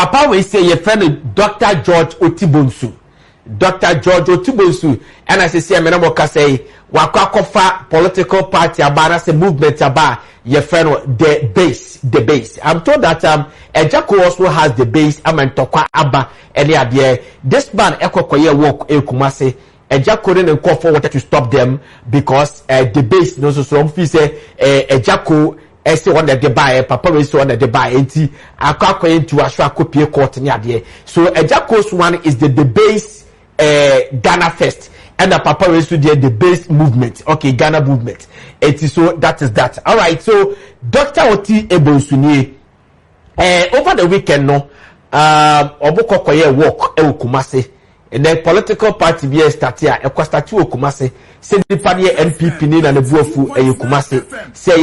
Papa we say your friend Dr. George Otibonsu. Dr. George Otibonsu, and as I say, I'm going say, Wakakofa political party about say movement about your friend the base. I'm told that Ejako also has the base. I'm in Tokwa Abba and yeah, this man Ekokoye work Kumase. Ejako didn't call for water to stop them because the base no so say Ejako say one that they buy, Papa will say one that they buy. Enti akwa into aswa kopie court ni ade. So Ejako's one is the base Ghana first, and the Papa will say the base movement. Okay, Ghana movement. So that is that. All right. So Dr. Oti Ebonsuni over the weekend no oboko koye work Kumase. And then political party be start here. E kwa start Kumase. Say the party NPP ni na nebuofu Kumase. Say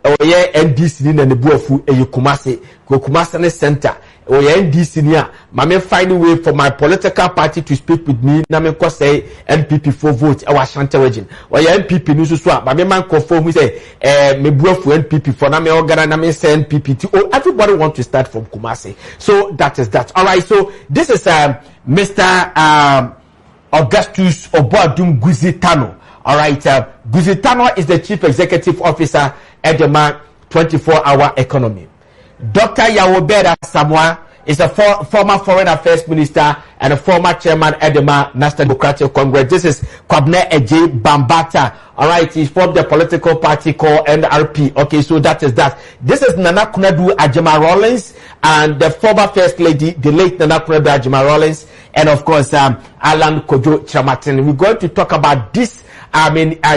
oye NDC ni na nebuofu Kumase. Kumase ne center. Oye NDC ni a mame find a way for my political party to speak with me. Na me ko say NPP for vote. I was Shante region. Oye NPP ni so so. Mame man confirm we say me buofu NPP for na me organa na me say NPP. Oh, everybody want to start from Kumase. So that is that. All right. So this is Mr. Augustus Oboadum Guzitano. All right. Guzitano is the chief executive officer at the 24-hour economy. Dr. Yawobeda Samoa is a former foreign affairs minister and a former chairman at the National Democratic Congress. This is Kwabena Eje Bambata. All right, he's from the political party called NRP. Okay, so that is that. This is Nana Konadu Ajama Rawlings and the former first lady, the late Nana Konadu Ajama Rawlings, and of course, Alan Kojo Kyerematen. We're going to talk about this.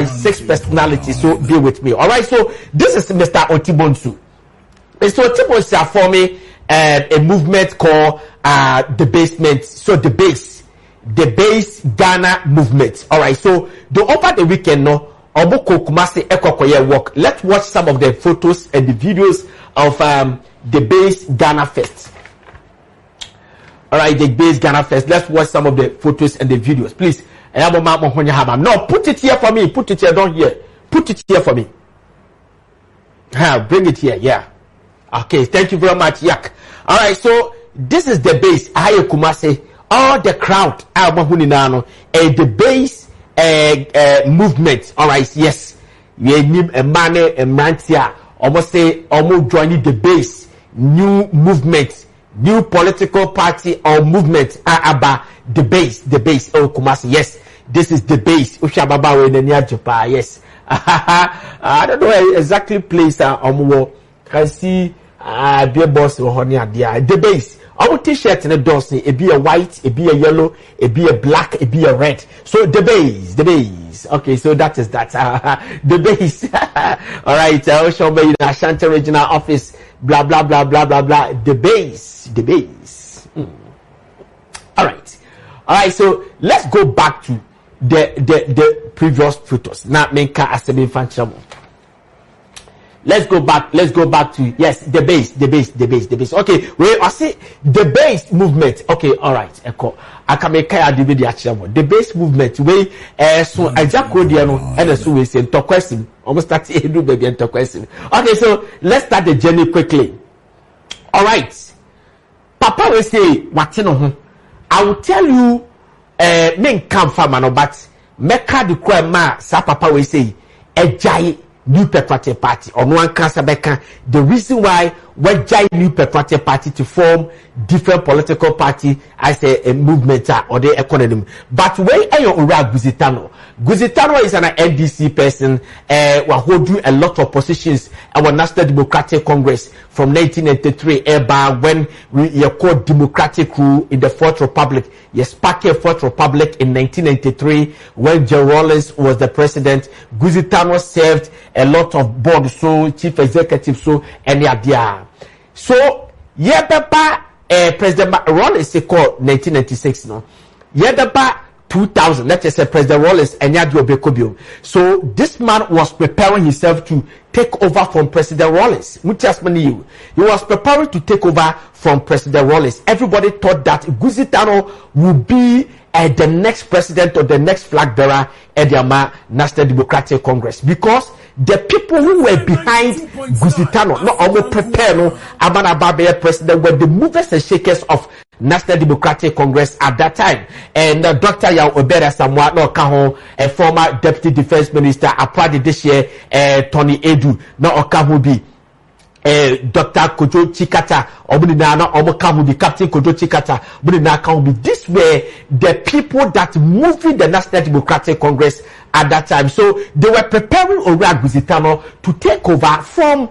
Six personalities. So be with me. All right, so this is Mr. Otibonsu. So Otibonsu are forming a movement called the basement. So the base Ghana movement. All right. So over the weekend, no, Oboko Kumase Ekokoye work. Let's watch some of the photos and the videos of the base Ghana Fest. All right, the base Ghana Fest. Let's watch some of the photos and the videos, please. No, put it here for me. Put it here, don't here. Put it here for me. Bring it here. Yeah. Okay. Thank you very much, Yak. All right. So this is the base. Aye Kumase. All the crowd. The base movement. All right. Yes. We need a man and Mantia. Almost say almost joining the base. New movement. New political party or movement. The base. Oh Kumase. Yes. This is the base. Ushababawe Nenia Japa. Yes. I don't know exactly place can see beer boss or honey idea. The base. Our t-shirt in a dorsey, it be a white, it be a yellow, it be a black, it be a red. So the base. Okay, so that is that. The base. All right. I'll show me in Ashanti regional office. Blah blah blah blah blah blah. The base. All right. So let's go back to the previous photos. Now, menka asemi fanchamo. Let's go back to yes, the base. Okay, we I see the base movement. Okay, all right. Echo. Akameka ya divide achamo. The base movement we so ajako dia no and so we say question. Almost start edu baby and question. Okay, so let's start the journey quickly. All right. Papa will say what no. I will tell you men come from no, but meka the kwema sa papa will say ejai New Patriotic Party or no one cancer beka. The reason why we join New Patriotic Party to form different political party as a movement or the economy. But when are you Guzitano? Guzitano is an NDC person who hold a lot of positions at the National Democratic Congress from 1983 when we called democratic rule in the Fourth Republic. Yes, Party Fourth Republic in 1993 when Joe Rawlings was the president. Guzitano served a lot of board, so chief executive, so any idea. So Papa President Rawlings called 1996 no. Papa 2000. Let's just say President Rawlings and Yadio Bekobio. So this man was preparing himself to take over from President Rawlings. He was preparing to take over from President Rawlings. Everybody thought that Guzitano would be the next president or the next flag bearer at the National Democratic Congress because the people who were behind Guzitano, no almost prepare no Amana Babe president, were the movers and shakers of National Democratic Congress at that time. And Dr. Yao Obeda Samoa no Kaho, a former Deputy Defense Minister, apart this year, Tony Edu, no Okahu bi. Dr. Kojo Chikata, Obinana, Omokamu, Captain Kojo Chikata, Obinana. These were the people that moved the National Democratic Congress at that time. So they were preparing Ora Guzitano to take over from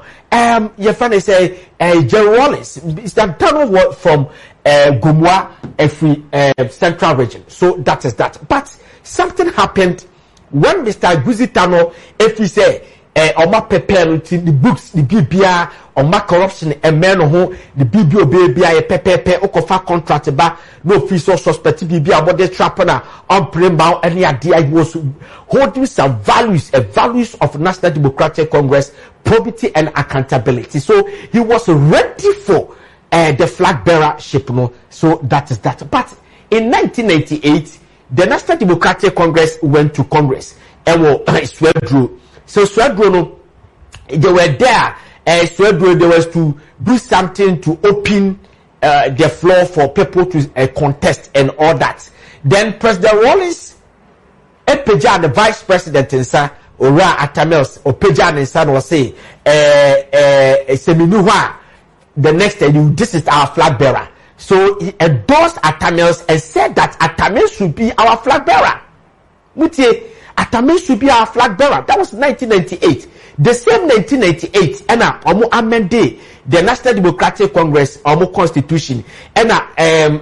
your friend say Jerry Wallace. Mr. Tano from Gumwa, every central region. So that is that. But something happened when Mr. Guzitano, if we say Oma prepare the books, the BBA, Oma corruption, and men who the BBO BBA, Pepe, Okofa contract, ba no official suspect, BBA, about the trapper, on Primbound, any idea he was holding some values, values of National Democratic Congress, probity and accountability. So he was ready for the flag bearership, no. So that is that. But in 1998, the National Democratic Congress went to Congress and Swedru. So Swedru, they were there. Swedru, they was to do something to open the floor for people to contest and all that. Then President Wallace, Epeja, the Vice President, and Sir Ora Atamels, Opeja and Son was say, Seminuwa, the next day, this is our flag bearer. So he endorsed Atamels and said that Atamels should be our flag bearer. Mutie, Atamels should be our flag bearer. That was 1998. The same 1998, and amended the National Democratic Congress, Constitution, and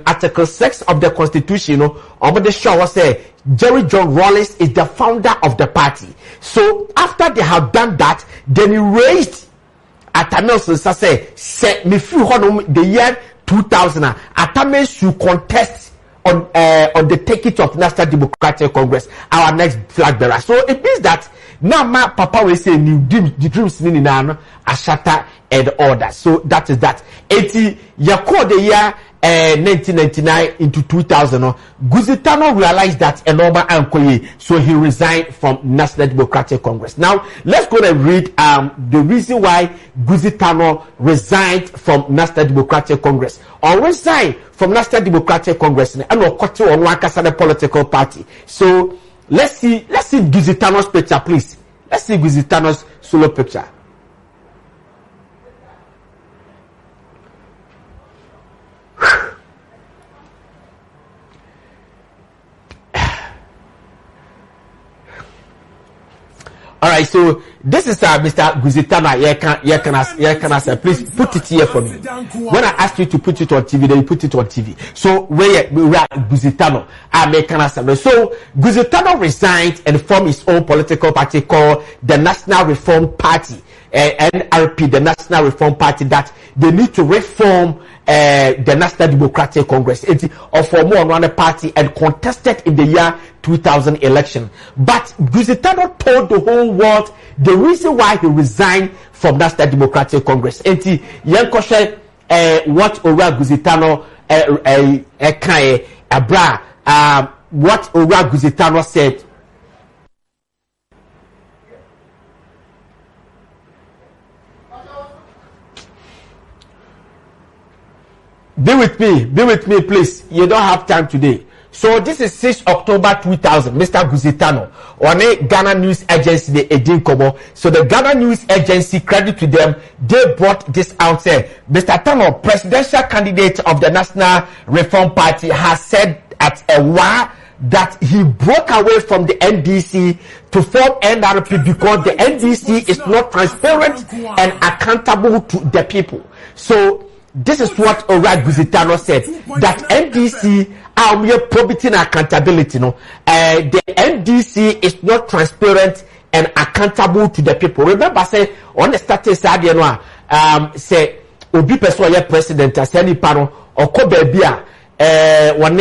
Article 6 of the Constitution, the show was say Jerry John Wallace is the founder of the party. So after they have done that, then he raised Atamels say me few the year 2000. Atamels should contest on the ticket of National Democratic Congress, our next flag bearer. So it means that now my papa will say new the dreams in Ashata and all that. So that is that. 80 Yako the year 1999 into 2000. Guzitano realized that Enoma Ankoye, so he resigned from National Democratic Congress. Now let's go and read the reason why Guzitano resigned from National Democratic Congress or resigned from National Democratic Congress and Okoto on Wakasana political party. So let's see Guzitano's picture, please. Let's see Guzitano's solo picture. All right, so this is Mr. Guzitano. Please put it here for me. When I asked you to put it on TV, then you put it on TV. So we are Guzitano. So Guzitano resigned and formed his own political party called the National Reform Party, NRP, the National Reform Party, that they need to reform the National Democratic Congress or form one party and contested in the year 2000 election. But Guzitano told the whole world the reason why he resigned from National Democratic Congress. What Ora Guzitano what Ora Guzitano said. Be with me, please. You don't have time today. So this is 6 October 2000. Mr. Guzitano on a Ghana News Agency, the Edinkomo. So the Ghana News Agency, credit to them, they brought this out. Mr. Tano, presidential candidate of the National Reform Party, has said at a while that he broke away from the NDC to form NRP because the NDC is not transparent and accountable to the people. So this is what Ora Guzitano said, that NDC are mere probity and accountability. The NDC is not transparent and accountable to the people. Remember, say on the status side, say obi person president as any paro or kobebia one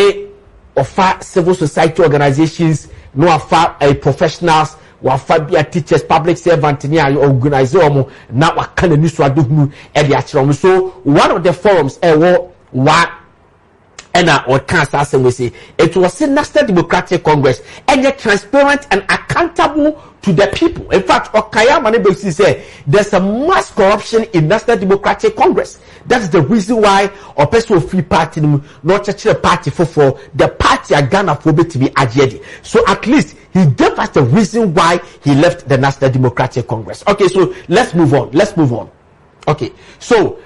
of civil society organizations, no afa professionals, wafabia teachers, public servants, ni organize omo na wakana nisu aduhunu e di achiro. So one of the forums and what can't we say it was a National Democratic Congress and yet transparent and accountable to the people. In fact, Kyerematen say there's a mass corruption in National Democratic Congress. That's the reason why or person free party not a party for the party are Ghana for to be Agyapong. So at least he gave us the reason why he left the National Democratic Congress. Okay, so let's move on. Okay, so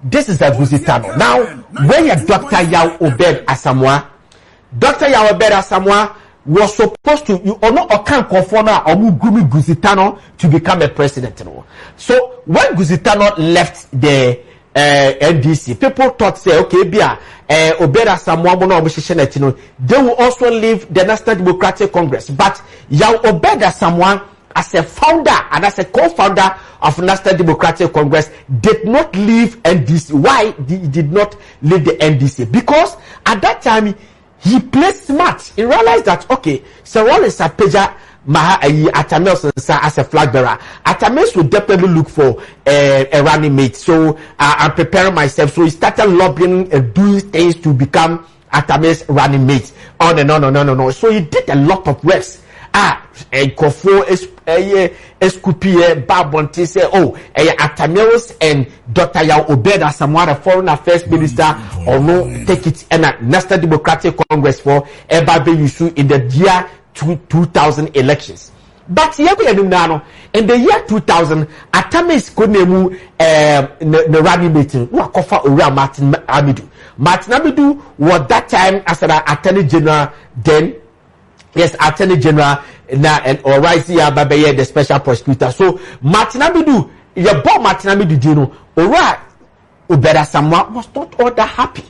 this is the Guzitano. Now, when you Dr. Yao Obed Asamoah, Dr. Yao Obed Asamoah was supposed to, you or not, or can't conform or move Guzitano to become a president. So when Guzitano left the NDC, people thought, say, okay, Obed Asamoah, they will also leave the National Democratic Congress. But Yao Obed Asamoah, as a founder and as a co-founder of National Democratic Congress, did not leave NDC. Why he did not leave the NDC? Because at that time he played smart. He realized that okay, Sir Wallace Apeja Atameus as a flag bearer. Atameus would definitely look for a running mate. So I'm preparing myself. So he started lobbying and doing things to become Atameus running mate. Oh no. So he did a lot of works. Kofo Escupie Babonti say, oh, Atameus and Dr. Yao Obed Asamoah, the Foreign Affairs Minister, or no, take it and a National Democratic Congress for Ebabe Yusu in the year 2000 elections. But in the year 2000, Atameus couldn't the rally meeting, who are Kofa Ura Martin Amidu. Martin Amidu was that time as an Attorney General then. Yes, Attorney General and or Raisi Ababaye, the special prosecutor. So Martin Amidu, your boy Martin Amidu, Ora Obed Asamoah was not all that happy.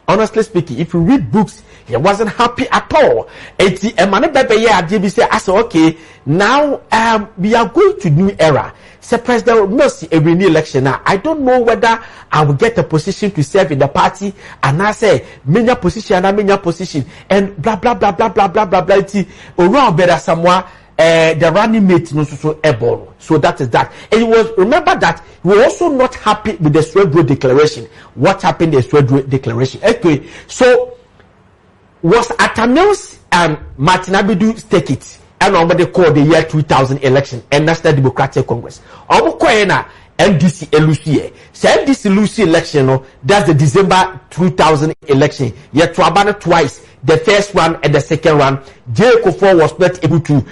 Honestly speaking, if you read books, he wasn't happy at all. And I said, okay, now we are going to new era. Say President Mercy a renew election now. I don't know whether I will get a position to serve in the party, and I say many position and blah blah blah blah blah blah blah blah. Around better Samoa, the running mate no so able. So that is that. And he was remember that he was also not happy with the Swedro declaration. What happened in the Swedro declaration? Okay, so was Atameus and Martin Amidu take it? And what they call the year 2000 election and National Democratic Congress. NDC Lucy. So NDC Lucy election, that's the December 2000 election. Yet Trabana twice, the first one and the second one. J.K.4 was not able to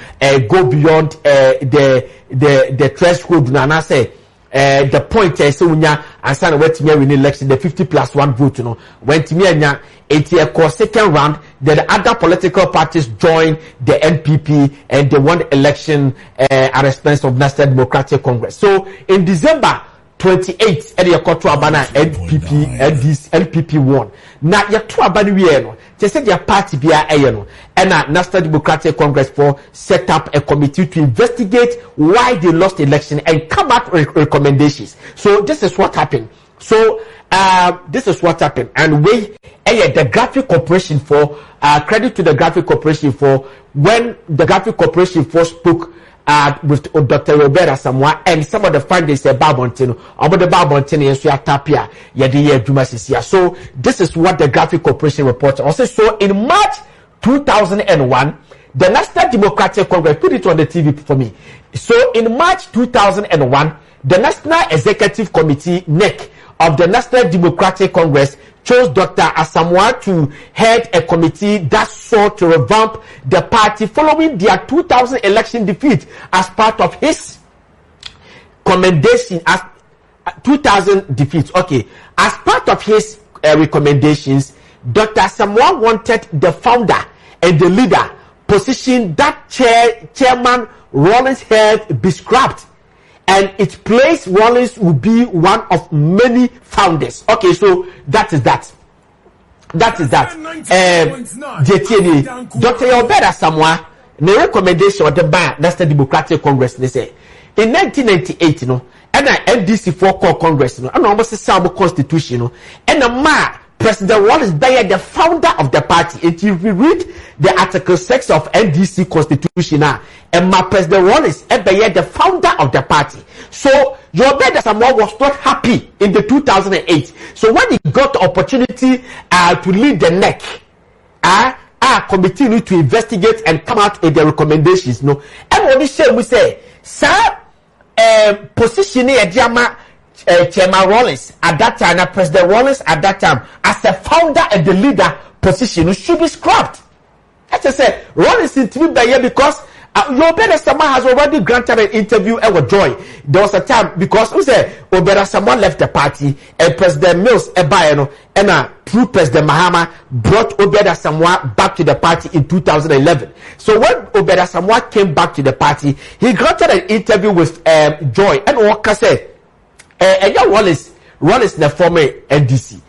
go beyond the threshold. And I say the point is so and son went to me in election the 50+1 vote. Went to me and it's second round. Then the other political parties joined the NPP and they won the election at expense of National Democratic Congress. So in December 28th, the Abana NPP won. Now your two Abana they said their party be and National Democratic Congress for set up a committee to investigate why they lost the election and come up with recommendations. So this is what happened. So this is what happened, and the Graphic Corporation for credit to the Graphic Corporation for when the Graphic Corporation for spoke with Dr. Obed Asamoah and some of the findings said Babontino, about the Babontino and Suatapia, Yadi Jumasisia. So this is what the Graphic Corporation reported. Also, so in March 2001, the National Democratic Congress put it on the TV for me. So in March 2001, the National Executive Committee (NEC) of the National Democratic Congress chose Dr. Asamoah to head a committee that sought to revamp the party following their 2000 election defeat as part of his commendation as 2000 defeat. Okay, as part of his recommendations, Dr. Asamoah wanted the founder and the leader position that chairman Rawlings held be scrapped, and its place Rawlings will be one of many founders. Okay, so that is that. Dr. Obed Asamoah, the recommendation of the National Democratic Congress, they say in 1998, and NDC for core Congress, and almost a Sabo constitution, and a President Wallace Bayer, the founder of the party. If you read the Article 6 of NDC Constitution now, and my President Wallace Bayer, the founder of the party. So your brother Samuel was not happy in the 2008. So when he got the opportunity to lead the NEC, committee need to investigate and come out with the recommendations. No, and what we say, sir, position Chairman Wallace at that time, President Wallace at that time, as a founder and the leader position, should be scrapped. As I said, Wallace is to be here because Obeda Sama has already granted an interview with Joy. There was a time because Obeda Sama left the party and President Mills and through President Mahama brought Obeda Samwa back to the party in 2011. So when Obeda Samwa came back to the party, he granted an interview with Joy and Walker said, Wallace the former NDC.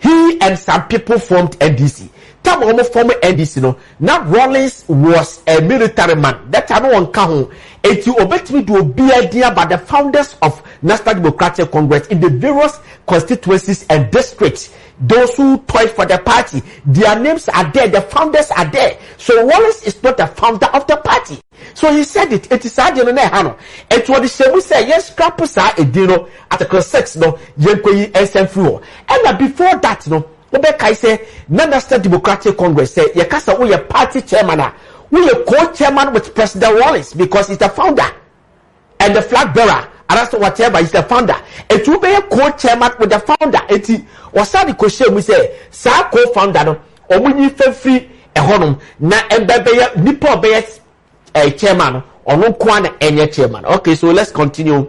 He and some people formed NDC. Time almost former NDC, no. Now Rollins was a military man. That time no one can. It you obey me to be idea by the founders of National Democratic Congress in the various constituencies and districts. Those who toiled for the party, their names are there, the founders are there. So Wallace is not the founder of the party. So he said it. It is hard, you know. It was the same. We say yes, scrappers are a dino Article 6, no, Yenkoyi SMFU. And before that, no. Obeka say National Democratic Congress say Yakasa we a party chairman, we a co-chairman with President Wallace because he's the founder and the flag bearer. And that's whatever is the founder. It will be a co-chairman with the founder. It was the question we say, sa co-founder no or when you feel free a honum na embebe nipo be a chairman or no kwana any chairman. Okay, so let's continue.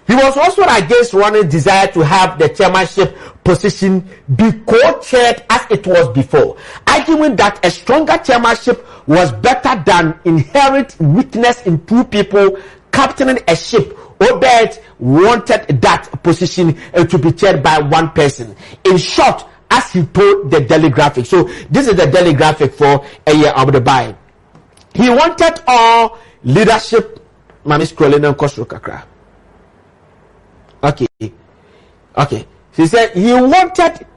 He was also against Ronald's desire to have the chairmanship position be co-chaired as it was before, arguing that a stronger chairmanship was better than inherent weakness in two people captaining a ship. Obed wanted that position to be chaired by one person. In short, as he told the daily graphic. So this is the daily graphic for a year of the buy. He wanted all leadership. Mami scrolling on Kosro Kakra. Okay. He said he wanted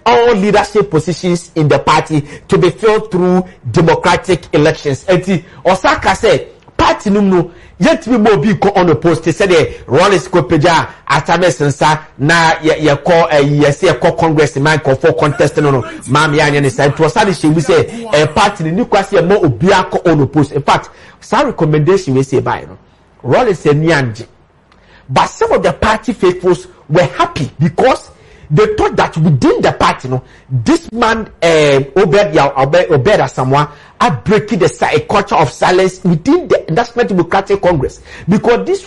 all leadership positions in the party to be filled through democratic elections. And Osaka said, party no yet we mo be on the post. He said Rollins ko peja atame sensa na ye call yes ye call congressman ko for contest no mami anya ne say to say she we say a party ni kwase mo obi akọ on the post. In fact, some recommendation we say by no Rollins and Nyanji. But some of the party faithfuls were happy because they thought that within the party, this man, Obeda Samoa, are breaking the culture of silence within the National Democratic Congress. Because these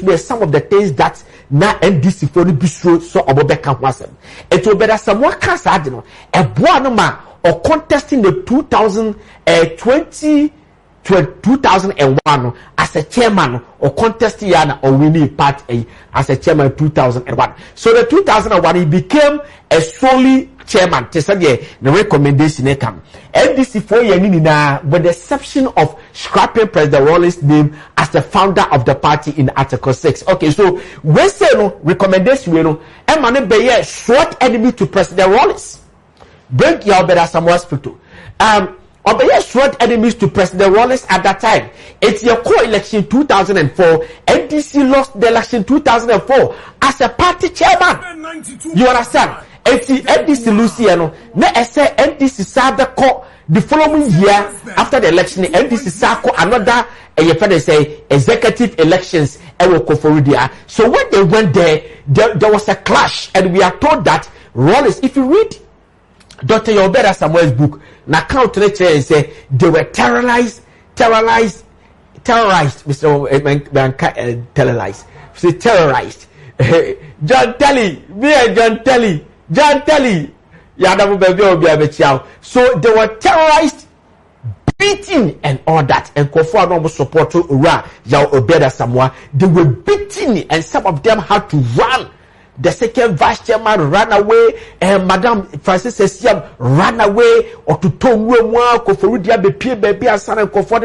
were some of the things that na NDC for the bistro so Obeka wasn't. And Obeda Samoa can't say, a boanoma or contesting the 2001 as a chairman or contesting or winning part as a chairman 2001. So the 2001 he became a solely chairman. The recommendation come. NDC for Yanina with the exception of scrapping President Wallace's name as the founder of the party in Article 6. Okay, so we say no recommendation Emmanuel Bayer short enemy to President Wallace. Bring your better some hospital. Obey short enemies to President Wallace at that time. It's your co-election 2004. NDC lost the election 2004 as a party chairman. You understand? It's the NDC Luciano. Na say NDC Sadako the following year after the election. NDC Sako another say executive elections. So when they went there was a clash, and we are told that Wallace, if you read Dr. Yobeda Samuel's book, na count and say they were terrorized, Mr. Terrorized. Say terrorized. John Telly, so they were terrorized, beaten and all that. And Kofu no support to Ura, Obeda Samoa. They were beaten and some of them had to run. The second vice chairman ran away, and Madam Francis Esiam ran away, or to Tongue, Koforudia, baby, and son, and Kofor,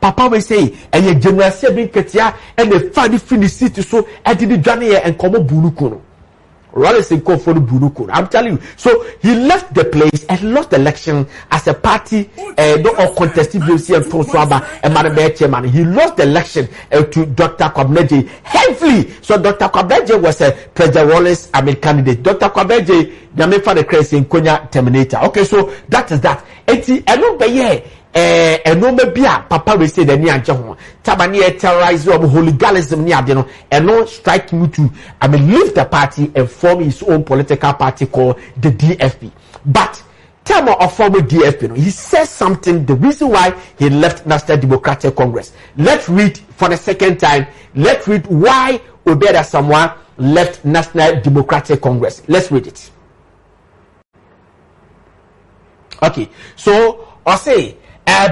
Papa may say, and your general Sebin Ketia, and the funny finish city, so I did Johnny and Komo Bunukuno. Rollins in Kofo Buruku. I'm telling you. So he left the place and lost the election as a party no contested VC and Toswaba and Madam Chairman. He lost the election to Dr. Kwabneje heavily. So Dr. Kwabneje was a President Rollins candidate. Dr. Kwabneje, the for the crazy in Konya terminator. Okay, so that is that. And no maybe papa will say the near John Tabani terrorize of hooliganism near the and no strike me to leave the party and form his own political party called the DFP. But Tamo of former DFP, he says something, the reason why he left National Democratic Congress. Let's read for the second time. Let's read why Obeda Samoa left National Democratic Congress. Let's read it. Okay, so I'll say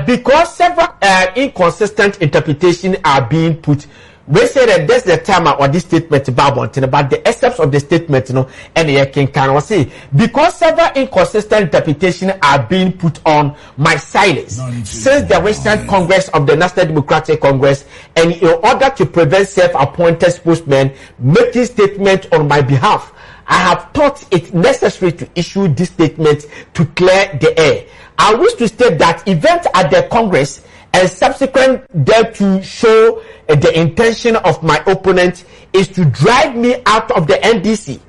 because several inconsistent interpretations are being put. We say that that's the time or this statement about the excerpts of the statement, and the king can say because several inconsistent interpretations are being put on my silence since the recent Congress of the National Democratic Congress, and in order to prevent self-appointed spokesmen making statements on my behalf, I have thought it necessary to issue this statement to clear the air. I wish to state that events at the Congress and subsequent thereto show the intention of my opponent is to drive me out of the NDC.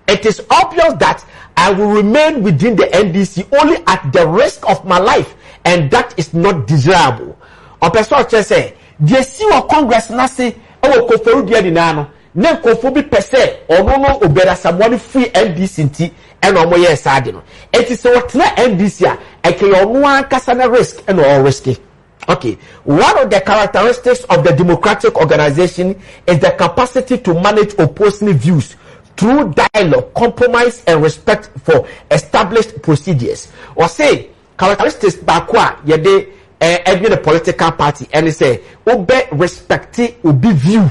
It is obvious that I will remain within the NDC only at the risk of my life, and that is not desirable. A person say, "The CEO Congress na say, "Oh, koforu dia di na no." Ne kofo bi pese ono obera someone free NDC nti and omo ye sade no. It is what na NDC a eke ono ankasa na risk and all risky. Okay, one of the characteristics of the democratic organization is the capacity to manage opposing views through dialogue, compromise, and respect for established procedures. Or say, characteristics bakwa yede every the political party and say obe respect obi view.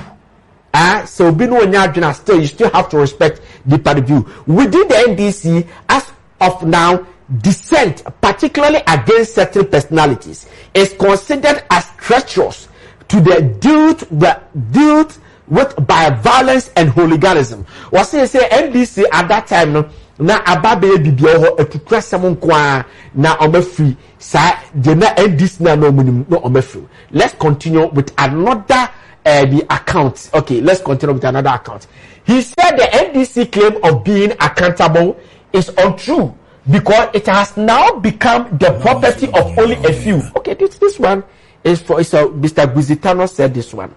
So be no nyadwena still you still have to respect the party view. Within the NDC, as of now, dissent, particularly against certain personalities, is considered as treacherous to the dealt with by violence and hooliganism. Was say NDC at that time no na ababe bibia ho etutra sem kwa na omafri sa de na NDC na no munim no omafri. Let's continue with another the account. Okay, let's continue with another account. He said the NDC claim of being accountable is untrue because it has now become the property of only a few. Okay, this one is for Mr. Guzitano said this one.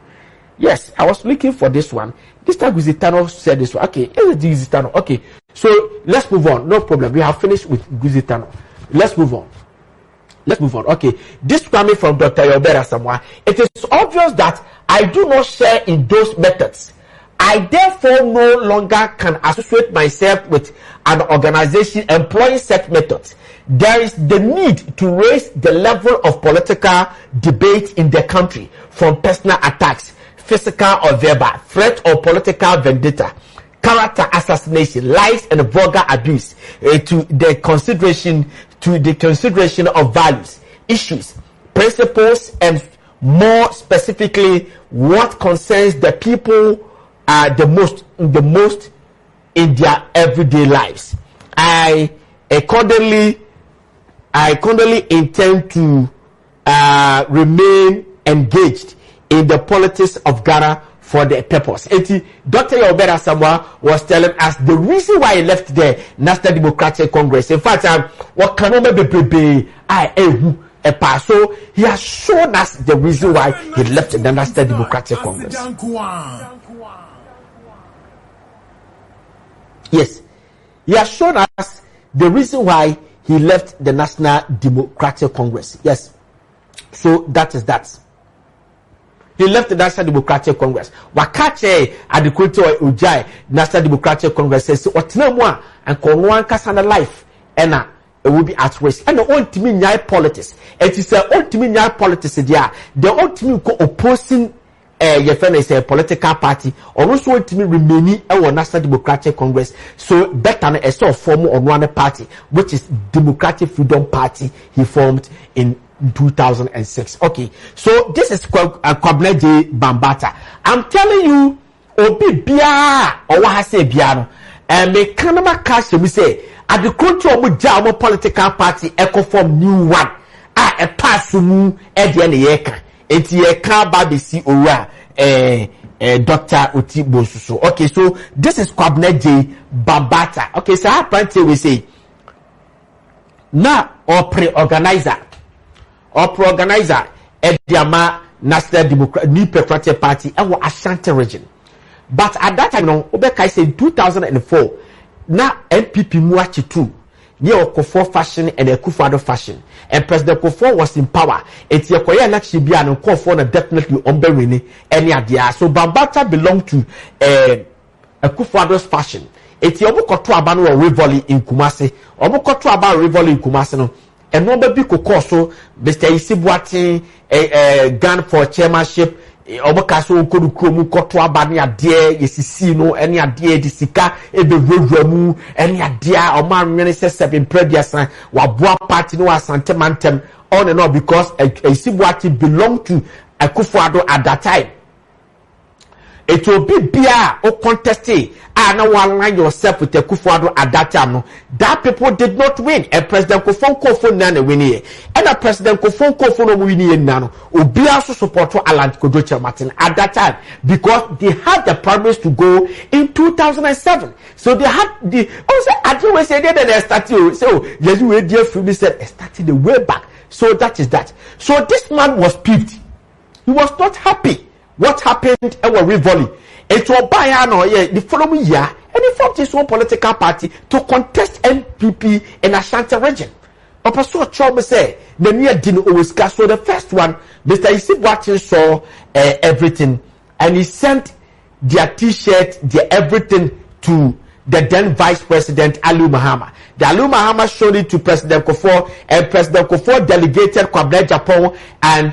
Yes, I was looking for this one. Mr. Guzitano said this one. Okay, Guzitano. Okay, so let's move on. No problem. We have finished with Guzitano. Let's move on. Okay, this coming from Dr. Yobera Samoa. It is obvious that I do not share in those methods. I therefore no longer can associate myself with an organization employing such methods. There is the need to raise the level of political debate in the country from personal attacks, physical or verbal, threat or political vendetta, character assassination, lies and vulgar abuse to the consideration of values, issues, principles, and more specifically what concerns the people the most in their everyday lives. I accordingly intend to remain engaged in the politics of Ghana for the purpose. Dr. Yobera Samoa was telling us the reason why he left the National Democratic Congress. In fact, what can so he has shown us the reason why he left the National Democratic Congress. Yes, he has shown us the reason why he left the National Democratic Congress. Yes, so that is that. He left the National Democratic Congress. Wakache adequate ujai National Democratic Congress says otina mo and konwan kasana life ena it will be at risk. And the ultimate nyai politics. It is the ultimate nyai politics there. The ultimate opposing your friend is a political party or also ultimate remaining our National Democratic Congress. So better a sort of form on one party, which is Democratic Freedom Party he formed in 2006. Okay, so this is Kwabneje Bambata. I'm telling you, Obi Bia or what I say Biano. me kanama cash we say at the country omo ja political party eco form new one a pass mu e de na ye ka enti ye ka ba be si owura Dr. Otibonsu. So okay, so this is Kwabena J Babata. Okay, so how apparently we say now or pre-organizer Ediama National Democratic New Patriotic Party and Ashanti region. But at that time, Obeka said in 2004, now NPP Muachi 2, near Okofo fashion and Akufo-Addo fashion. And President Akufo was in power. It's a Korea election be an Akufo definitely unbearing any idea. So Babata belonged to Akufo-Addo's fashion. It's your book to Abano Rivoli in Kumasi, or book to Abano Rivoli in Kumasi. And no baby could so Mr. Isibuati a gun for chairmanship. Obokaso kodu kromu koto abani ade yesisi no eni ade de sika ebe wewramu eni ade a o man nwene se 7 prediasan waboa party no asante mantem on and on because Isibuati belonged to Akufo-Addo at that time. It will be bia o contesting and now align yourself with Akufo-Addo at that time. No, that people did not win. And President Kofonko nana win here. And a President Kofonko no win here now. Obi also support for Alan Kojo Kyerematen at that time because they had the promise to go in 2007. So they had the also I do say they started so yes we dear Free said started the way back. So that is that. So this man was peeved. He was not happy. What happened at Rivoli? It was by the following year, and he formed his own political party to contest NPP in Ashanti region. Opposite Choma say the near didn't always cast. So the first one, Mr. Isibuati saw everything, and he sent their T-shirt, their everything to the then Vice President Ali Mahama. The Ali Mahama showed it to President Kofo, and President Kofo delegated Kwabena Agyapong and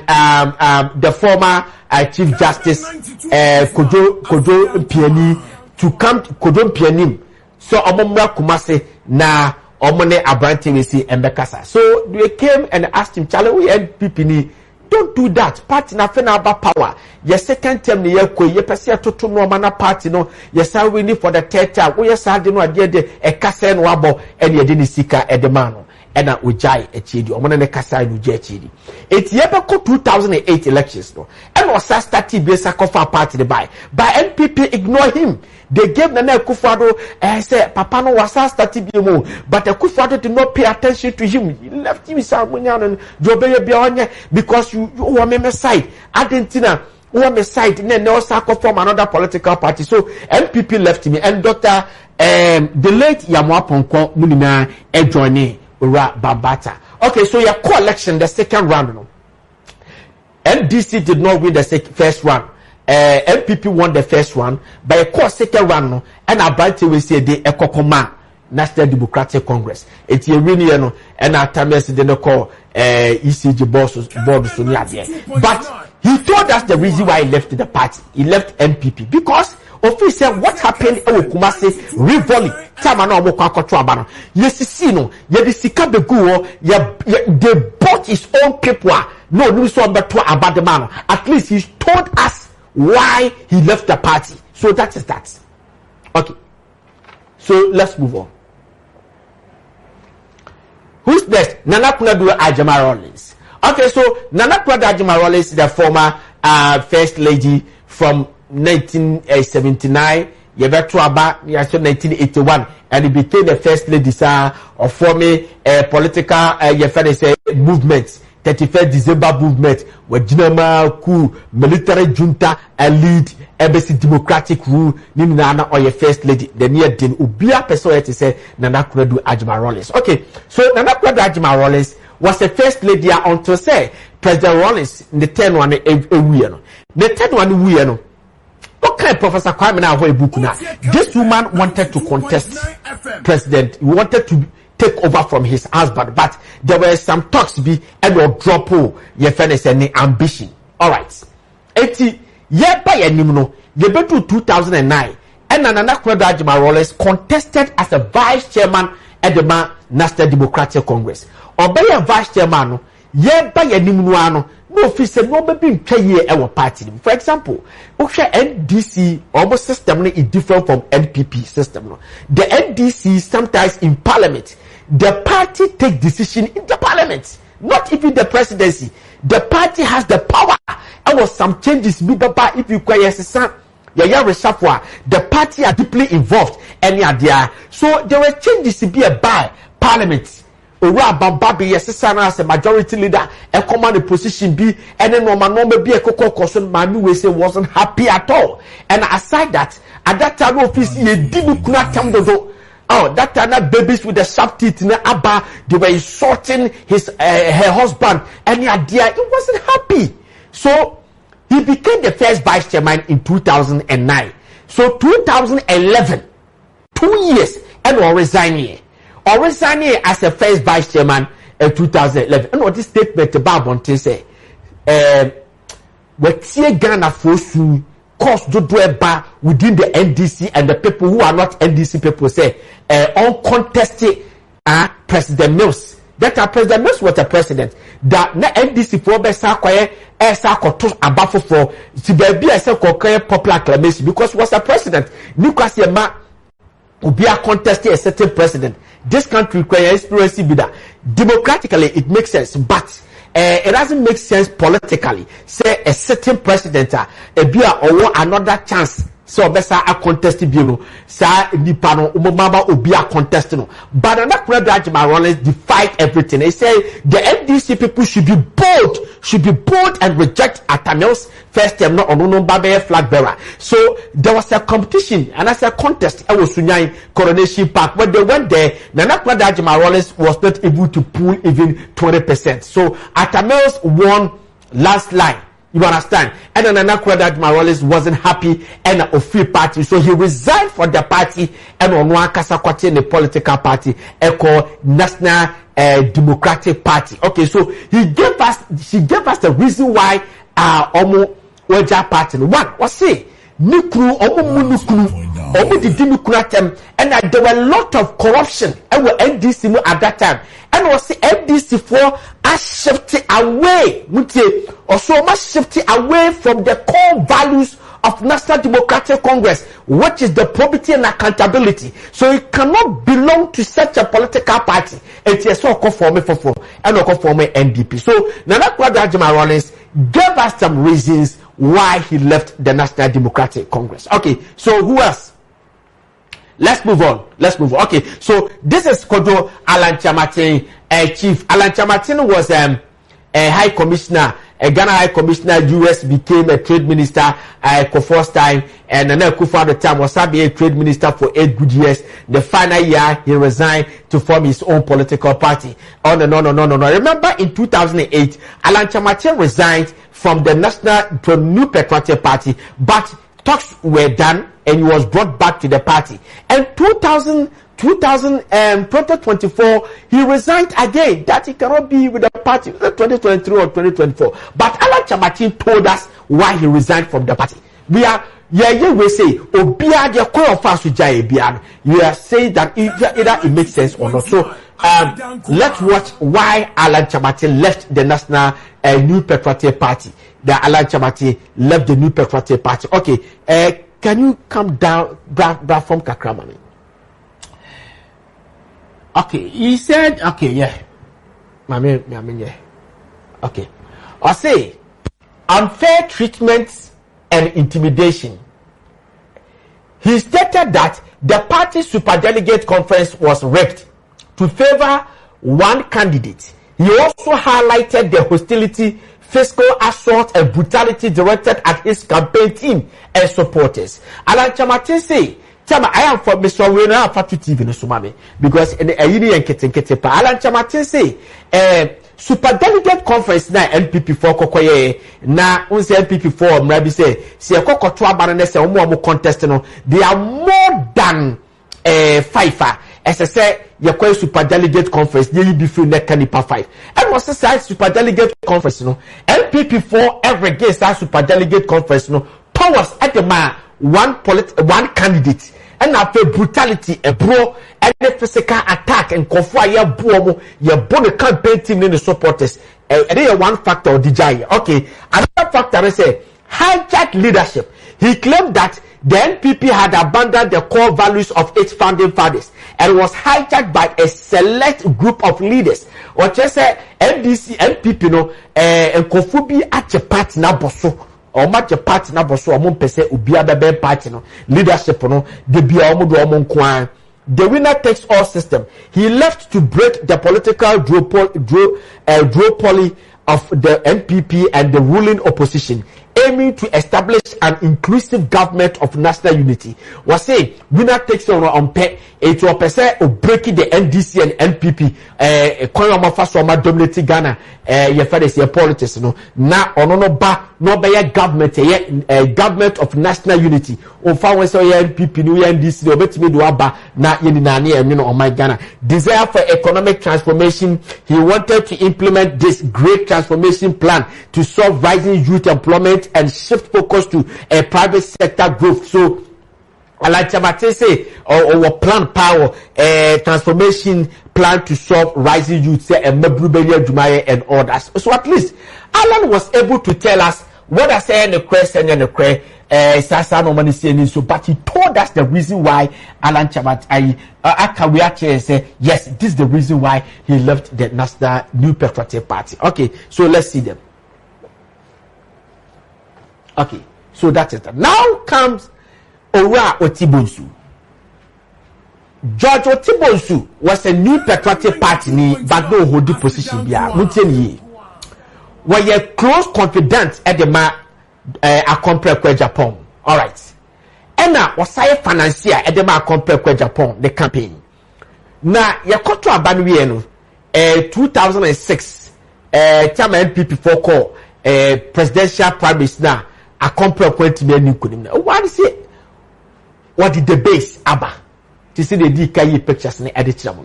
the former Chief Justice Kojo Mpiani to come to Kojo Mpianim. So Omomra Kumase na Omone Abranti Wesi Mbekasa. So they came and asked him, Chale, we NPP ni. Don't do that. Party na fena about power. Your second term ni yeko. Ye pesi ya toto no mana party no. Yes, I winning for the third term. We yes, I didn't know de e kasa no abo. Eni edini sika edemano. Ena ujai echidi. Omona ne kasa ujai echidi. Eti yebe ko 2008 elections no. And was started besa kofa party the buy. By NPP ignore him. They gave Nana Akufo-Addo say Papa no was started mo. But Akufo-Addo did not pay attention to him. He left him and because you were me side. Argentina were side. Then no circle from another political party. So NPP left me. And Dr. The late Yamwaponko Munina joining Ura Babata. Okay, so your co-election, the second round. No. NDC did not win the first round. NPP won the first one, but a course second round, no, and a bright will say the Ekokoma National Democratic Congress. It's a really no, and our time yesterday no call ECG board but he told us the reason why he left the party. He left NPP because official what happened in Kumasi Rivoli. Tamano Moko Abano. Yes, see no, Yedisika Beguo, they bought his own people. No, no, so about the man. At least he told us why he left the party. So that is that. Okay. So let's move on. Who's next? Nana Konadu Agyapong. Okay, so Nana Konadu Agyapong is the former first lady from 1979. Yebetuaba, 1981, and he became the first lady of forming a political movement. 31st December movement where Jinama coup military junta and lead embassy democratic rule ni Nana or your first lady the near din ubia person to say Nana Konadu Agyapong. Okay, so Nana Konadu Agyapong was the first lady until say President Rawlings in the 10th one the 10th one we no. What kind of Professor Kwame na avoid book now? This woman wanted to contest president. He wanted to take over from his husband, but there were some talks to be and or drop your fairness and ambition. All right. 80 year by a nimno, you bet to 2009, and Nana Konadu Agyapong contested as a vice chairman at the National Democratic Congress. Or by a vice chairman, year by a nimno, no office no be twa our party. For example, NDC almost system is different from NPP system. The NDC sometimes in parliament, the party take decision in the parliament, not even the presidency. The party has the power. There was some changes if you require some. The party are deeply involved and there. So there were changes to be a by parliament. Babi as a majority leader and command the position be and then no be a cocoa caution manu we say wasn't happy at all. And aside that, at that time office he didn't that time babies with the sharp teeth in the abba, they were insulting his her husband and the idea he wasn't happy. So he became the first vice chairman in 2009. So 2011, 2 years and or resigning as a first vice chairman in 2011. And what this statement about Bonte say, we're Ghana for soon cause do within the NDC and the people who are not NDC people say uncontested President Mills. That President Mills was a president. That na NDC for be sa kwaye esa koto abafo for si baby esa kokaye popular acclamation because was a president. Nikwasi ma obi a contest a certain president. This country require experience be that democratically it makes sense, but it doesn't make sense politically. Say a certain president be or another chance. So besa a contest bureau sa nipa no umama obi a contest no but na Agyapong Rollins defied everything. They say the NDC people should be bold and reject Atamil's first term not on Babe flag bearer. So there was a competition and as a contest I was Sunyai Coronation Park. When they went there, Agyapong Rollins was not able to pull even 20%. So Atamil's won last line. You understand? And then Agyapong Rollins wasn't happy and a free party, so he resigned from the party and on one Kasakwati in the political party, called National Democratic Party. Okay, so she gave us the reason why Omo Weja party. One was say Nukru Omo Munukru Omo the Democratem, and there were a lot of corruption and were NDC at that time. And was the NDC for a shifting away, or so much shifting away from the core values of National Democratic Congress, which is the probity and accountability. So it cannot belong to such a political party. It is so conforming for and not conforming NDP. So Agyapong Rollins gave us some reasons why he left the National Democratic Congress. Okay, so who else? Let's move on. Okay, so this is Kojo Alan Kyerematen, chief. Alan Kyerematen was a high commissioner, a Ghana high commissioner. US became a trade minister for first time, and Nana Kufuor at the time was a trade minister for 8 good years. The final year he resigned to form his own political party. Oh no. Remember in 2008, Alan Kyerematen resigned from the National New Patriotic Party, but talks were done and he was brought back to the party. And 2024, he resigned again. That he cannot be with the party 2023 or 2024. But Alan Kyerematen told us why he resigned from the party. We say, you are saying that either it makes sense or not. So let's watch why Alan Kyerematen left the National New Patriotic Party. The Alan Kyerematen left the New Patriotic Party. Okay, can you come down from Kakramani? Okay, he said, okay, yeah. Yeah. Okay. I say, unfair treatment and intimidation. He stated that the party superdelegate conference was rigged to favor one candidate. He also highlighted the hostility, physical assault and brutality directed at his campaign team and supporters. Alan Kyerematen say, I am for Mr. Wena Fatu TV no sumame because in the Ayini and Ketepa. Alan Kyerematen say, superdelegate conference na NPP for kokoye na unse NPP for mrabi say kokoto abana se omo contest no, they are more than 5. As I say, you're quite superdelegate conference, you be free neck canipa 5. And what's the size superdelegate conference, NPP for every case that superdelegate conference, powers at the man, one candidate, and after brutality, a bro, any physical attack and kofua ye buomo ye bone campaign team in the supporters. One factor of DJ. Okay, another factor is hijacked leadership. He claimed that the NPP had abandoned the core values of its founding fathers and was hijacked by a select group of leaders. Or just say NDC, NPP, no, and Kofubi at your party na boso, or match your party na boso, or mon pese, ubia bebe party, no, leadership, no, de bia omo kwan. The winner takes all system. He left to break the political duopoly of the NPP and the ruling opposition, aiming to establish an inclusive government of national unity. Was saying winner takes all on pay it will percent of breaking the NDC and NPP. Koyama Fasoma dominating Ghana. Your fathers, your politics, no. Now, no ba no be a government, a government of national unity. On found so NPP, new NDC, or bet me do aba na yenani and you know on my Ghana. Desire for economic transformation. He wanted to implement this great transformation plan to solve rising youth employment and shift focus to a private sector growth. So, like Kyerematen say, or plan power, transformation plan to solve rising youth, and all that. So at least Alan was able to tell us what I say in the question and the prayer. Sasa no money saying so, but he told us the reason why Alan Kyerematen actually say yes, this is the reason why he left the National New Patriotic Party. Okay, so let's see them. Okay, so that's it. Now comes Owura Otibonsu. George Otibonsu was a New Patriotic Party ni but no hold the position bia. Muteni were ye close confidant at the ma compare Agyapong. All right. Ena was I financier at the ma compare Agyapong the campaign. Na ye koto abanwie no 2006 Chama NPP for call presidential primaries na a compare kwentime ni kunim. What is it? What did the base aba? To see the DKE pictures in the editor.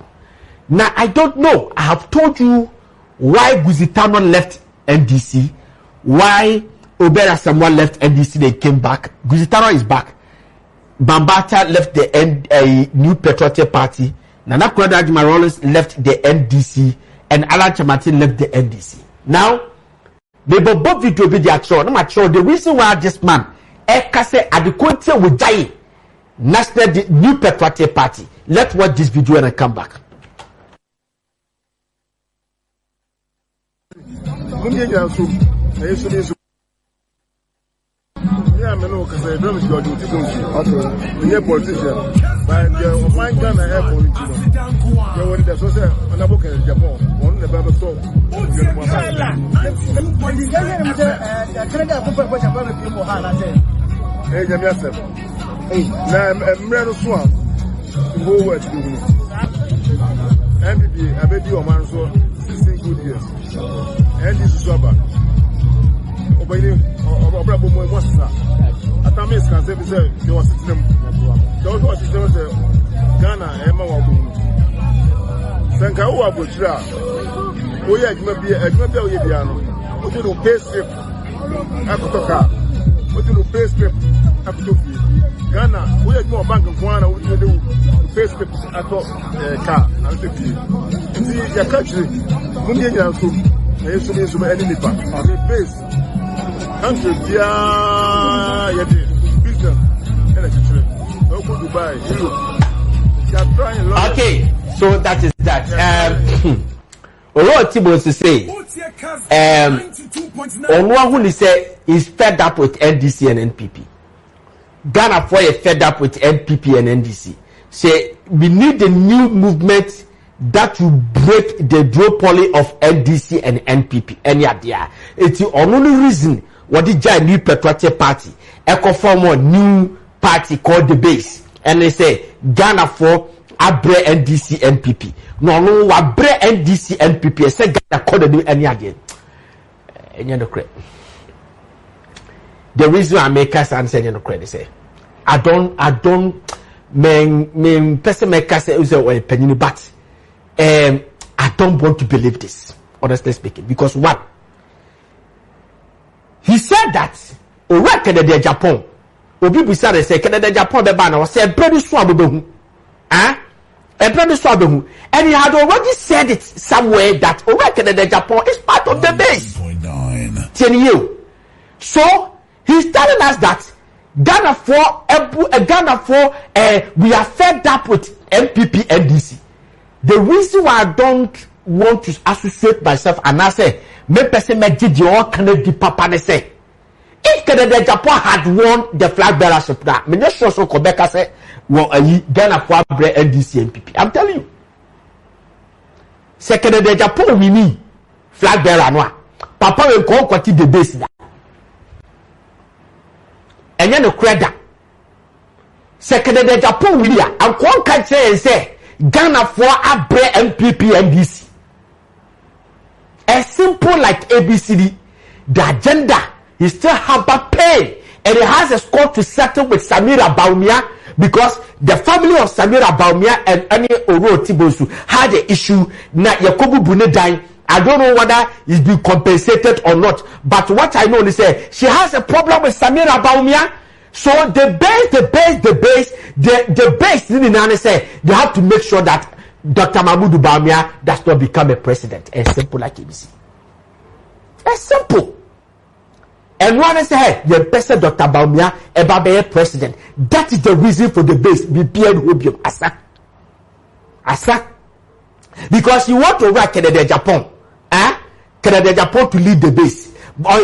Now I don't know. I have told you why Guzitano left NDC, why Obera someone left NDC, they came back. Guzitano is back. Bambata left the New Patriotic Party. Nana Konadu left the NDC, and Alan Kyerematen left the NDC. Now, they both video be the actual. No matter the reason why this man, Ekase Adequate with die. National New Patriotic Party. Let's watch this video and I come back. Yeah, I know because I don't know to go. We are politicians, but one Ghana airport. You want to say when I book in Japan, one never saw. Hey, Jamiasem. Now, I'm ready to swam. Go where to do. NPP, I bet you a man so 16 good years. And this is rubber. Obeying or Bravo Mossa. At Tamis can say, there was a system. Those was Ghana, Emma Wabu. Sankawa Butra. Oh, yeah, it might be a Yabiano. What you do, pay strip. Akutoka. What you do, pay strip. Akutoki. Ghana, we had more bank of Ghana, we do pay strip at car. And see, your country, Mundian Yansu, there used to be some enemy back. The face. Country, yeah, business, and a country. Don't go to buy. Okay, so that is that. Owura Otibonsu say, Onwa who say is fed up with NDC and NPP. Ghana for a fed up with NPP and NDC. Say we need a new movement that will break the duopoly of NDC and NPP. Any idea? It's the only reason what the New Patriotic Party echo form a new party called the Base, and they say Ghana for abre NDC NPP. No, abre NDC NPP. I say Ghana called the new any idea. Any no credit. The reason I make us answer no credit say I don't person make us say a penny, but I don't want to believe this, honestly speaking, because one, he said that Owura Canada Agyapong obi bisa say Canada Agyapong be ban or say very soon abebehu And he had already said it somewhere that the Japan is part of the base. 10 So he's telling us that Ghana we are fed up with MPP NDC. The reason why I don't want to associate myself and I say me person me did your Kennedy papa ne say if Canada Japan had won the flag bearership now me just so Quebec say Ghana for NDC MPP. I'm telling you. Second the Japan we need flag bearer no papa we go kwati the base da. Enye no credit. Second the Japan we dia and kon ka say Ghana for abre MPP NDC. A simple like ABCD, the agenda is still have a pain and it has a score to settle with Samira Baumia because the family of Samira Baumia and any Oro Tibosu had an issue. Na Yakobu Bunedai, I don't know whether it's been compensated or not, but what I know is she has a problem with Samira Baumia. So the base, they have to make sure that Dr. Mahmoud Baumia does not become a president. As simple like ABC. As simple. And one say, hey, the best Dr. Baumia ever be a president. That is the reason for the base. Be Obium Asa. Because you want to write Canada Japan. Canada Japan to lead the base.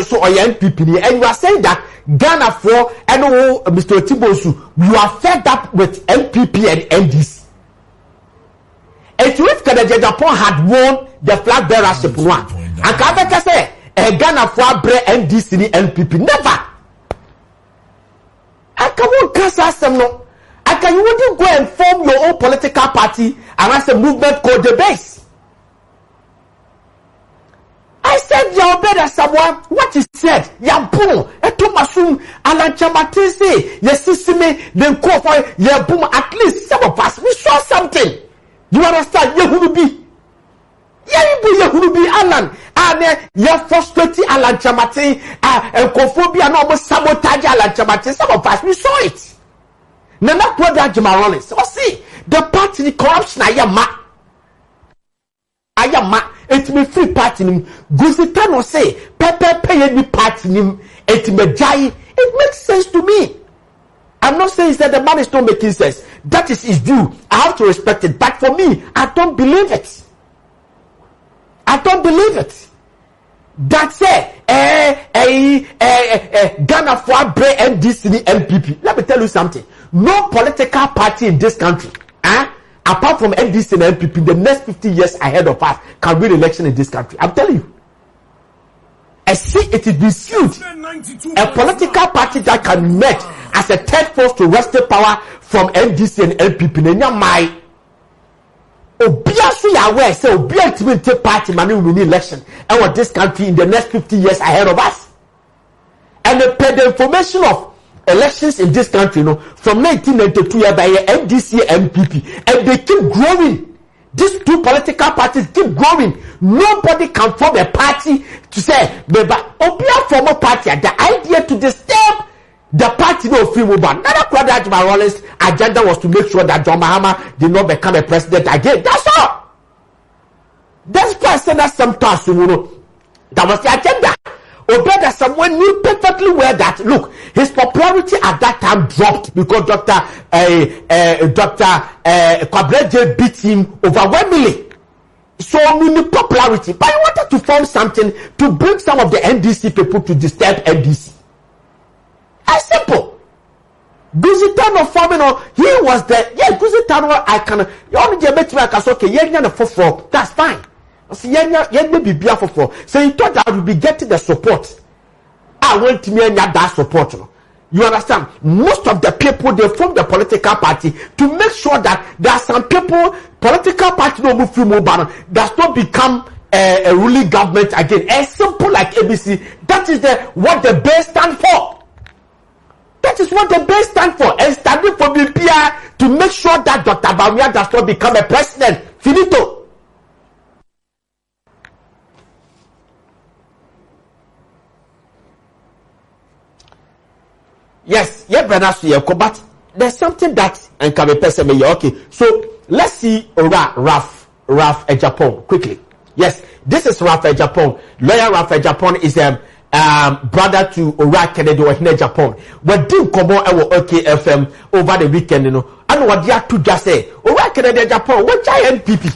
So NPP, and you are saying that Ghana for Mr. Tibosu, you are fed up with NPP and NDC. And if Canada Japan had won the flag bearership one, and Kabeka say Ghana for bre NDC and NPP never. I can't cast them no. I can you wouldn't go and form your own political party and as a movement called the base. I said, "Your better someone." What he said, "Yabum, etomasum, Agyapong say, yesisime, then call for yabum." At least some of us we saw something. You understand? Yehurubi, Alan, and you frustrated Agyapong, and Kophobia no more sabotage Agyapong. Some of us we saw it. Nana Konadu Marolins. So see the party corruption. Ayama. It me free party nim Gusitano say Pepe pay me party nim it me jai. It makes sense to me. I'm not saying that the man is not making sense. That is his due. I have to respect it. But for me, I don't believe it. That's Ghana for bre NDC MPP. Let me tell you something. No political party in this country, apart from NDC and NPP, the next 50 years ahead of us can win election in this country. I'm telling you. I see it is huge. A political party that can merge as a third force to wrest power from NDC and NPP. Nenya my Obiasu Yahweh say Obia to take party money will win election and what this country in the next 50 years ahead of us. And the information of elections in this country, from 1992 by NDC and NPP, and they keep growing. These two political parties keep growing. Nobody can form a party to say, Obia form a party. The idea to disturb the party no free movement. Nana Konadu agenda was to make sure that John Mahama did not become a president again. That's all. That's why that sometimes that was the agenda. Obeda someone knew perfectly well that look, his popularity at that time dropped because Dr. Kwabreje beat him overwhelmingly. So the popularity, but he wanted to form something to bring some of the NDC people to disturb NDC. As simple. Gusitano forming, he was the Gusitano. I can only get me that's fine. So you thought that I would be getting the support. I want to mean that support. You understand? Most of the people they form the political party to make sure that there are some people political party don't move through mobile does not become a ruling government again. As simple like ABC. That is what the base stand for. That is what the base stand for. And standing for BPI to make sure that Dr. Baumia does not become a president. Finito. Yes, but there's something that and can be person okay. So let's see Ralph Agyapong quickly. Yes, this is Ralph Agyapong. Lawyer Ralph Agyapong is brother to Ora Kennedy or Agyapong. What do come on our OKFM over the weekend, you know? And what they are to just say, Ora Kennedy Agyapong, what giant PP?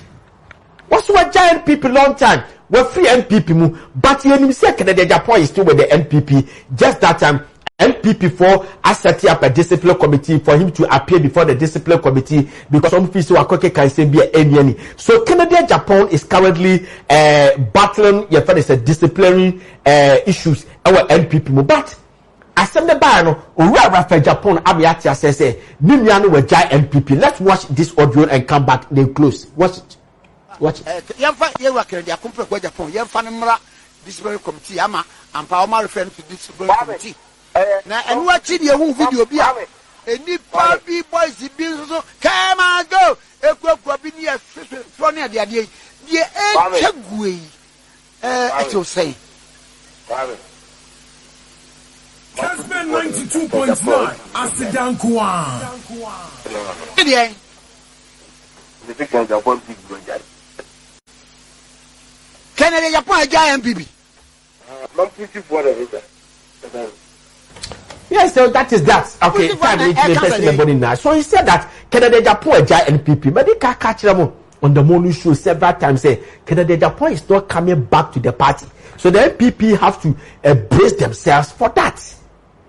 What's what giant PP long time? We're free NPP mu, but you say Kennedy Agyapong is still with the NPP. Just that time, NPP for set up a discipline committee for him to appear before the discipline committee because some officials are can say be any. So Kennedy Agyapong is currently battling a disciplinary issues our NPP mu. But as the ban Ralph Agyapong Abiatia says Nimiano will jai NPP. Let's watch this audio and come back then close. Watch it. Watch it. Disciplinary committee ama and power referring to disciplinary committee. Now, and what did you video be? Any party boys, the bills, come and go. A group of near funny the idea. The way, I will say. Casman 92.9 Astidan Kwan. The victims of one big brother. Kennedy Agyapong a giant baby. Yes, so that is that. Okay, so he said that Kennedy Agyapong a giant NPP, but they can't catch them on the morning show several times. Say Kennedy Agyapong is not coming back to the party, so the NPP have to brace themselves for that.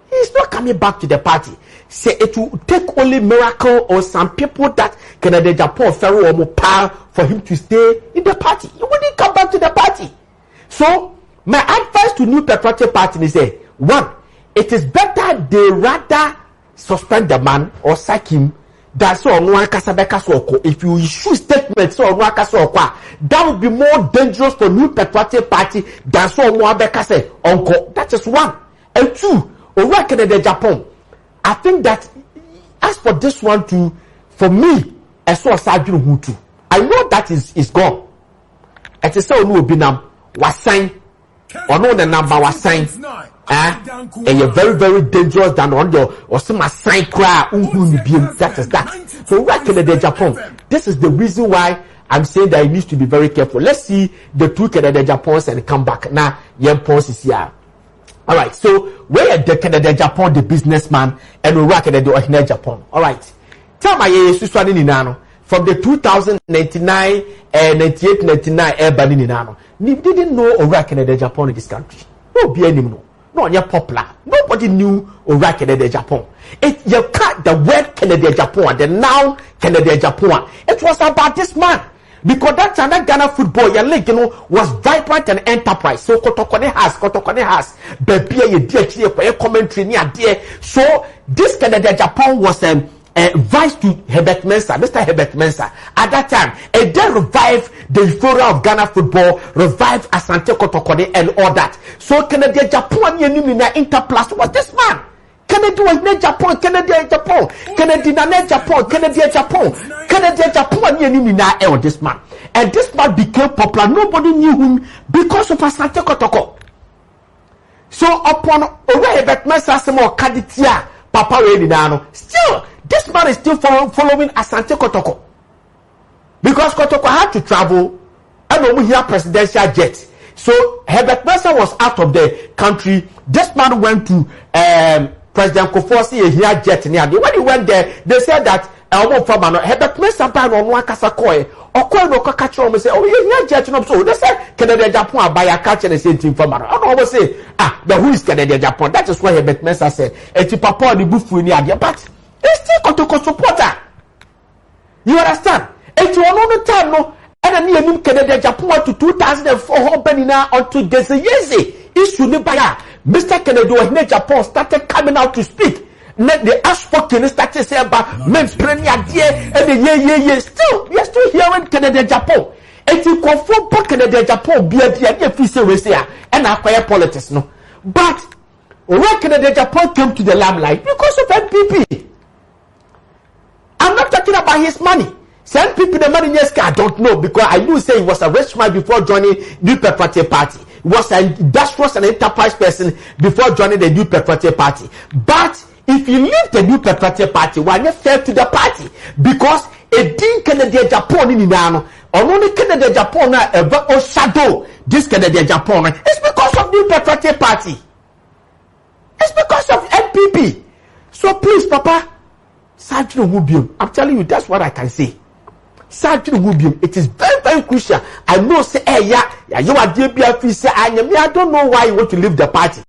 He is not coming back to the party. Say it will take only miracle or some people that Kennedy Agyapong ferry or more power for him to stay in the party. He wouldn't come back to the party. So my advice to New Patriotic Party is say, one, it is better they rather suspend the man or sack him than so on one kasabeka soko. If you issue statements so on one kasoko, that would be more dangerous for New Patriotic Party than so on one beka say uncle. That is one. And two, over Kennedy Agyapong, I think that as for this one too, for me, I saw Sergeant Hutu. I know that is gone. It is so no binam was signed or no the number was signed. And you're very, very dangerous than on your or some sign cry. That is that. So what Kennedy Agyapong? This is the reason why I'm saying that he needs to be very careful. Let's see the two Kennedy Agyapong and come back. Now, young pause is here. All right. So where the Kennedy Agyapong, the businessman, and we work at the Agyapong. All right. Tell my Suswani Ninano from the 2099 and 98, 99 urban Ninano. You didn't know Ora Kennedy Agyapong in this country. No, be any no. No, you're popular. Nobody knew Ora Kennedy Agyapong. It you cut the word Kennedy Agyapong, the noun Kennedy Agyapong. It was about this man. Because that time that Ghana football, your league, was vibrant and enterprise. So Kotokone has, baby, you dear, for commentary near dear. So this Kennedy Agyapong was vice to Herbert Mensah, Mr. Herbert Mensah. At that time, and then revived the euphoria of Ghana football, revived Asante Kotokone and all that. So Kennedy Agyapong, Interplus was this man. Kennedy was in Japan, Kennedy Agyapong, Kennedy Nana Japan, Kennedy Agyapong, Kennedy Agyapong, this man. And this man became popular. Nobody knew him because of Asante Kotoko. So upon Herbert Mensah, more Kaditia, Papa Redinano, still, this man is still following Asante Kotoko. Because Kotoko had to travel and over here presidential jet. So Herbert Mensah was out of the country. This man went to President Kofosi here jet near. When he went there, they said that Herbert Mensah ban on one Kasakoy or Koy no Kakachom say, oh, you jet no so they said Kennedy Agyapong buy a catch and the same thing from I always say, but who is Kennedy Agyapong? That is what Herbert Mensah said. And Papa the buff in the but they still Kotoko supporter. You understand? And you know the time no and then you Kennedy Agyapong to 2004 happening now until there's a year issue never. Mr. Kennedy was in Japan started coming out to speak. The outspoken started saying about men's premier dear and the yeah. Still, we are still hearing Kennedy Agyapong. And you confirm Kennedy Agyapong be a dear if you say and acquire politics no. But when Kennedy Agyapong came to the limelight because of NPP. I'm not talking about his money. Send people the money, yes, I don't know because I knew say he was a rich man before joining New Patriotic Party. He was an industrious and enterprise person before joining the New Patriotic Party. But if you leave the New Patriotic Party, why not fair to the party? Because Edin Kennedy Japan in Nano, or only Kennedy Japan ever or shadow this Kennedy Japan. It's because of the Patriotic Party. It's because of NPP. So please, Papa, Sergeant Wubium, I'm telling you, that's what I can say. Sergeant Wubium, it is very, very crucial. I know, say, hey, yeah, you are DBF, say, I don't know why you want to leave the party.